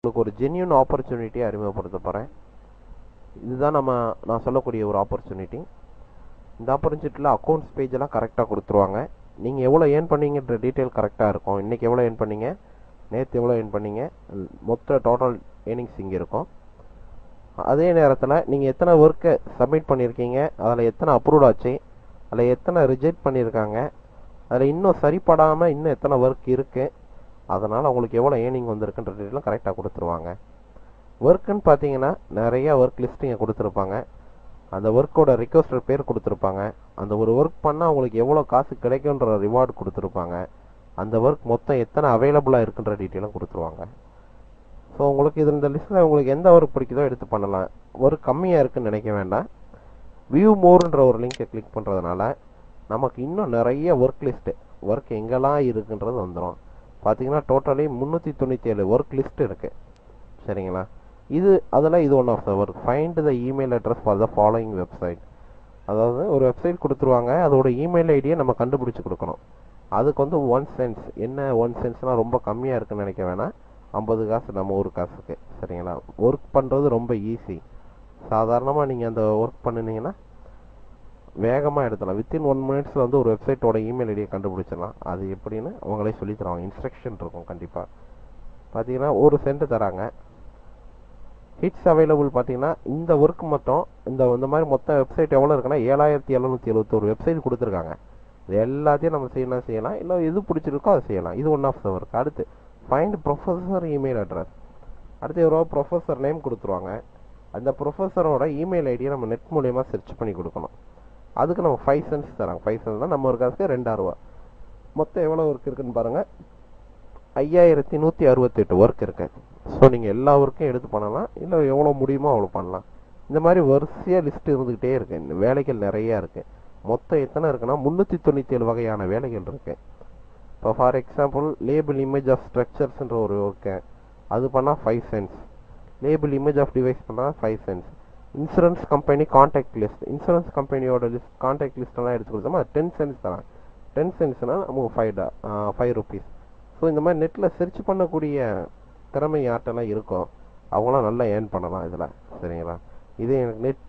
உங்களுக்கு ஒரு ஜென்யூன் ஆப்பர்ச்சுனிட்டியை அறிமுகப்படுத்த போகிறேன். இதுதான் நான் சொல்லக்கூடிய ஒரு ஆப்பர்ச்சுனிட்டி. இந்த ஆப்பர்ச்சுனிட்டியில் அக்கௌண்ட்ஸ் பேஜெல்லாம் கரெக்டாக கொடுத்துருவாங்க. நீங்கள் எவ்வளோ ஏர்ன் பண்ணீங்கன்ற டீட்டெயில் கரெக்டாக இருக்கும். இன்றைக்கி எவ்வளோ ஏர்ன் பண்ணீங்க, நேற்று எவ்வளோ ஏர்ன் பண்ணீங்க, மொத்த டோட்டல் ஏர்னிங்ஸ் இங்கே இருக்கும். அதே நேரத்தில் நீங்கள் எத்தனை ஒர்க்கை சப்மிட் பண்ணியிருக்கீங்க, அதில் எத்தனை அப்ரூவ் ஆச்சு, அதில் எத்தனை ரிஜெக்ட் பண்ணியிருக்காங்க, அதில் இன்னும் சரிப்படாமல் இன்னும் எத்தனை ஒர்க் இருக்குது, அதனால் உங்களுக்கு எவ்வளோ ஏர்னிங் வந்திருக்குன்ற டீட்டெயிலாம் கரெக்டாக கொடுத்துருவாங்க. ஒர்க்குன்னு பார்த்தீங்கன்னா நிறையா ஒர்க் லிஸ்ட்டிங்க கொடுத்துருப்பாங்க. அந்த ஒர்க்கோட ரிக்வஸ்டர் பேர் கொடுத்துருப்பாங்க. அந்த ஒரு ஒர்க் பண்ணால் உங்களுக்கு எவ்வளோ காசு கிடைக்குன்ற ரிவார்டு கொடுத்துருப்பாங்க. அந்த ஒர்க் மொத்தம் எத்தனை அவைலபிளாக இருக்குன்ற டீட்டெயிலும் கொடுத்துருவாங்க. ஸோ உங்களுக்கு இது இந்த லிஸ்ட்டில் உங்களுக்கு எந்த ஒர்க் பிடிக்குதோ எடுத்து பண்ணலாம். ஒர்க் கம்மியாக இருக்குதுன்னு நினைக்க வேண்டாம். வியூ மோர்ன்ற ஒரு லிங்கை கிளிக் பண்ணுறதுனால நமக்கு இன்னும் நிறைய ஒர்க் லிஸ்ட்டு, ஒர்க் எங்கெல்லாம் இருக்குன்றது வந்துடும். பார்த்தீங்கன்னா டோட்டலி 397 ஒர்க் லிஸ்ட் இருக்குது. சரிங்களா? அதில் இது one of the work. Find the email address for the following website. அதாவது ஒரு வெப்சைட் கொடுத்துருவாங்க, அதோட இமெயில் ஐடியை நம்ம கண்டுபிடிச்சி கொடுக்கணும். அதுக்கு வந்து 1 சென்ஸ். என்ன 1 சென்ஸ்னால் ரொம்ப கம்மியாக இருக்குன்னு நினைக்க வேணாம். 50 காசு நம்ம ஒரு காசுக்கு. சரிங்களா? ஒர்க் பண்ணுறது ரொம்ப ஈஸி. சாதாரணமாக நீங்கள் அந்த ஒர்க் பண்ணினீங்கன்னா வேகமாக எடுத்துடலாம். வித்தின் 1 மினிட்ஸில் வந்து ஒரு வெப்சைட்டோட இமெயில் ஐடியை கண்டுபிடிச்சிடலாம். அது எப்படின்னு அவங்களே சொல்லி தருவாங்க. இன்ஸ்ட்ரக்ஷன் இருக்கும் கண்டிப்பாக. பார்த்தீங்கன்னா 1 சென்ட் தராங்க. ஹிட்ஸ் அவைலபிள் பார்த்தீங்கன்னா இந்த ஒர்க் மொத்தம் இந்த மாதிரி மொத்த வெப்சைட் எவ்வளோ இருக்குன்னா 7771 வெப்சைட் கொடுத்துருக்காங்க. இது எல்லாத்தையும் நம்ம செய்யலாம், இல்லை எது பிடிச்சிருக்கோ அதை செய்யலாம். இது ஒன் ஆஃப் த ஒர்க். அடுத்து ஃபைண்ட் ப்ரொஃபஸர் இமெயில் அட்ரஸ். அடுத்து எவ்வளோ ப்ரொஃபஸர் நேம் கொடுத்துருவாங்க. அந்த ப்ரொஃபஸரோட இமெயில் ஐடியை நம்ம நெட் மூலயமா சர்ச் பண்ணி கொடுக்கணும். அதுக்கு நம்ம 5 சென்ட்ஸ் தராங்க. 5 சென்ட்ஸ் தான் நம்ம ஒரு காசுக்கு 2 ரூபா. மொத்தம் எவ்வளோ ஒர்க் இருக்குன்னு பாருங்கள். 5168 ஒர்க் இருக்குது. ஸோ நீங்கள் எல்லா ஒர்க்கையும் எடுத்து பண்ணலாம், இல்லை எவ்வளோ முடியுமோ அவ்வளோ பண்ணலாம். இந்த மாதிரி வரிசையாக லிஸ்ட் இருந்துக்கிட்டே இருக்குது. இந்த வேலைகள் நிறையா இருக்குது. மொத்தம் எத்தனை இருக்குன்னா 397 வகையான வேலைகள் இருக்குது. இப்போ for example label image of ஸ்ட்ரக்சர்ஸ்ன்ற ஒரு ஒர்க்கு, அது பண்ணால் 5 cents. Label image of device பண்ணால் 5 cents. Insurance company contact list, insurance கம்பெனியோட லிஸ்ட் கான்டாக்ட் லிஸ்ட்டெல்லாம் எடுத்து கொடுத்தோமா 10 சென்ட்ஸ் தராங்க. 10 சென்ட்ஸ்னால் நமக்கு 5 ருபீஸ். ஸோ இந்த மாதிரி நெட்டில் சர்ச் பண்ணக்கூடிய திறமை யார்ட்டெல்லாம் இருக்கும் அவங்களாம் நல்லா ஏர்ன் பண்ணலாம் இதில். சரிங்களா? இது எனக்கு நெட்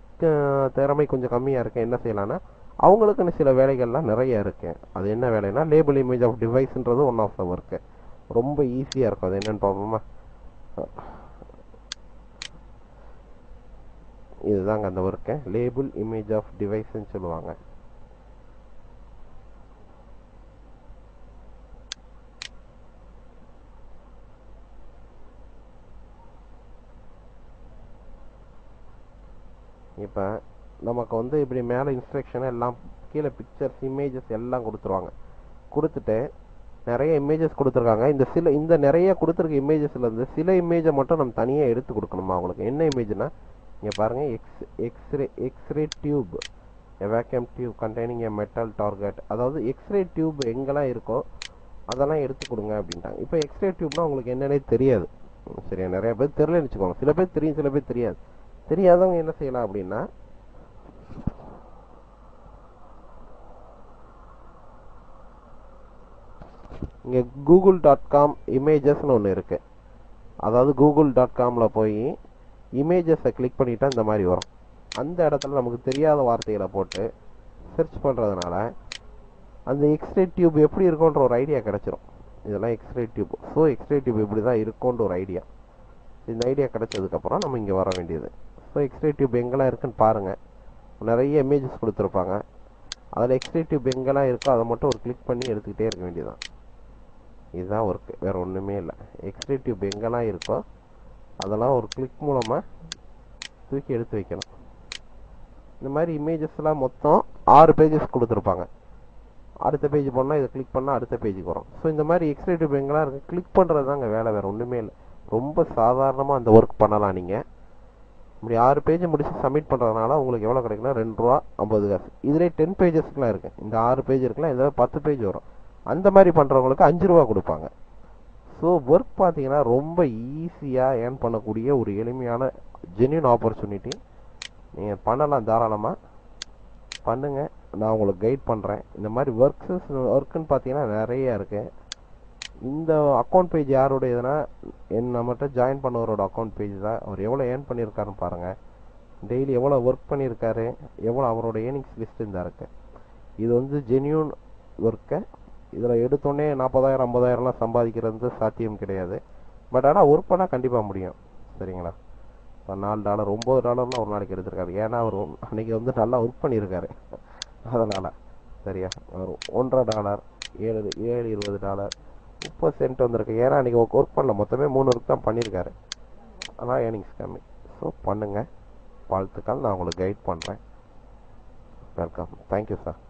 திறமை கொஞ்சம் கம்மியாக இருக்குது. என்ன செய்யலான்னா அவங்களுக்குன்னு சில வேலைகள்லாம் நிறைய இருக்குது. அது என்ன வேலைன்னா லேபிள் இமேஜ் ஆஃப் டிவைஸ்ன்றது ஒன் ஆஃப் த ஒர்க்கு. ரொம்ப ஈஸியாக இருக்கும். அது என்னென்னு பார்ப்போமா? இதுதாங்க அந்த ஒர்க்கு. லேபிள் இமேஜ் ஆஃப் டிவைஸ்ன்னு சொல்லுவாங்க. இப்போ நமக்கு வந்து இப்படி மேலே இன்ஸ்ட்ரக்ஷன் எல்லாம் கீழே பிக்சர்ஸ் இமேஜஸ் எல்லாம் கொடுத்துருவாங்க. கொடுத்துட்டு நிறைய இமேஜஸ் கொடுத்துருக்காங்க. இந்த நிறைய கொடுத்துருக்க இமேஜஸ்லேருந்து சில இமேஜை மட்டும் நம்ம தனியாக எடுத்து கொடுக்கணுமா அவங்களுக்கு. என்ன இமேஜ்னா இங்கே பாருங்கள், X ray tube, vacuum tube containing a metal target. அதாவது எக்ஸ்ரே டியூப் எங்கெல்லாம் இருக்கோ அதெல்லாம் எடுத்து கொடுங்க அப்படின்ட்டாங்க. இப்போ எக்ஸ்ரே டியூப்னா உங்களுக்கு என்னன்னே தெரியாது. சரியா? நிறைய பேர் தெரியலன்னு வச்சுக்கோங்க. சில பேர் தெரியும், சில பேர் தெரியாது. தெரியாதவங்க என்ன செய்யலாம் அப்படின்னா இங்கே google.com இமேஜஸ்னு ஒன்று இருக்குது. அதாவது google.comல போய் இமேஜஸை கிளிக் பண்ணிட்டா இந்த மாதிரி வரும். அந்த இடத்துல நமக்கு தெரியாத வார்த்தைகளை போட்டு சர்ச் பண்ணுறதுனால அந்த எக்ஸ்ரே டியூப் எப்படி இருக்குன்ற ஒரு ஐடியா கிடச்சிரும். இதெல்லாம் x-ray tube. So x-ray tube இப்படி தான் இருக்குன்ற ஒரு ஐடியா. இந்த ஐடியா கிடச்சதுக்கப்புறம் நம்ம இங்கே வர வேண்டியது. ஸோ எக்ஸ்ரே டியூப் எங்கெல்லாம் இருக்குன்னு பாருங்கள். நிறைய இமேஜஸ் கொடுத்துருப்பாங்க. அதில் எக்ஸ்ரே டியூப் எங்கெல்லாம் இருக்கோ அதை மட்டும் ஒரு கிளிக் பண்ணி எடுத்துக்கிட்டே இருக்க வேண்டியதுதான். இதுதான் ஒர்க்கு, வேறு ஒன்றுமே இல்லை. எக்ஸ்ரே டியூப் எங்கெல்லாம் இருக்கோ அதெல்லாம் ஒரு கிளிக் மூலமாக தூக்கி எடுத்து வைக்கணும். இந்த மாதிரி இமேஜஸ்லாம் மொத்தம் 6 பேஜஸ் கொடுத்துருப்பாங்க. அடுத்த பேஜ் போனால் இதை கிளிக் பண்ணால் அடுத்த பேஜுக்கு வரும். ஸோ இந்த மாதிரி எக்ஸ்ரே டியூப் எங்கெல்லாம் இருக்குது கிளிக் பண்ணுறது தாங்க வேலை, வேறு ஒன்றுமே இல்லை. ரொம்ப சாதாரணமாக அந்த ஒர்க் பண்ணலாம். நீங்கள் இப்படி 6 பேஜ் முடிச்சு சப்மிட் பண்ணுறதுனால உங்களுக்கு எவ்வளோ கிடைக்குன்னா 2 ரூபா 50 காசு. இதிலே 10 பேஜஸ்க்குலாம் இருக்குது. இந்த 6 பேஜ் இருக்குலாம், இதில் 10 பேஜ் வரும். அந்த மாதிரி பண்ணுறவங்களுக்கு 5 ரூபா கொடுப்பாங்க. ஸோ ஒர்க் பார்த்தீங்கன்னா ரொம்ப ஈஸியாக ஏர்ன் பண்ணக்கூடிய ஒரு எளிமையான ஜென்யூன் ஆப்பர்ச்சுனிட்டி. நீங்கள் பண்ணலாம், தாராளமாக பண்ணுங்கள். நான் உங்களுக்கு கைட் பண்ணுறேன். இந்த மாதிரி ஒர்க்குன்னு பார்த்தீங்கன்னா நிறைய இருக்குது. இந்த அக்கௌண்ட் பேஜ் யாருடையதுன்னா நம்மகிட்ட ஜாயின் பண்ணவரோட அக்கௌண்ட் பேஜ் தான். அவர் எவ்வளோ ஏர்ன் பண்ணியிருக்காருன்னு பாருங்கள். டெய்லி எவ்வளோ ஒர்க் பண்ணியிருக்காரு, எவ்வளோ அவரோட ஏர்னிங்ஸ் லிஸ்ட் இந்த இருக்குது. இது வந்து ஜென்யூன் ஒர்க்கை. இதில் எடுத்தோடனே 40,000 50,000லாம் சம்பாதிக்கிறது சாத்தியம் கிடையாது. பட் ஆனால் ஒர்க் பண்ணால் கண்டிப்பாக முடியும். சரிங்களா? இப்போ $4 $9 ஒரு நாளைக்கு எடுத்திருக்காரு. ஏன்னா அவர் அன்றைக்கி வந்து நல்லா ஒர்க் பண்ணியிருக்காரு. அதனால் சரியா, ஒரு $1.5 7 $20 30 வந்திருக்கு. ஏன்னா அன்றைக்கி ஒர்க் பண்ணல, மொத்தமே 3 ஒர்க் தான் பண்ணியிருக்காரு. ஆனால் ஏர்னிங்ஸ் கம்மி. ஸோ பண்ணுங்கள். வாழ்த்துக்கள். நான் உங்களுக்கு கைட் பண்ணுறேன். வெல்கம். Thank you sir.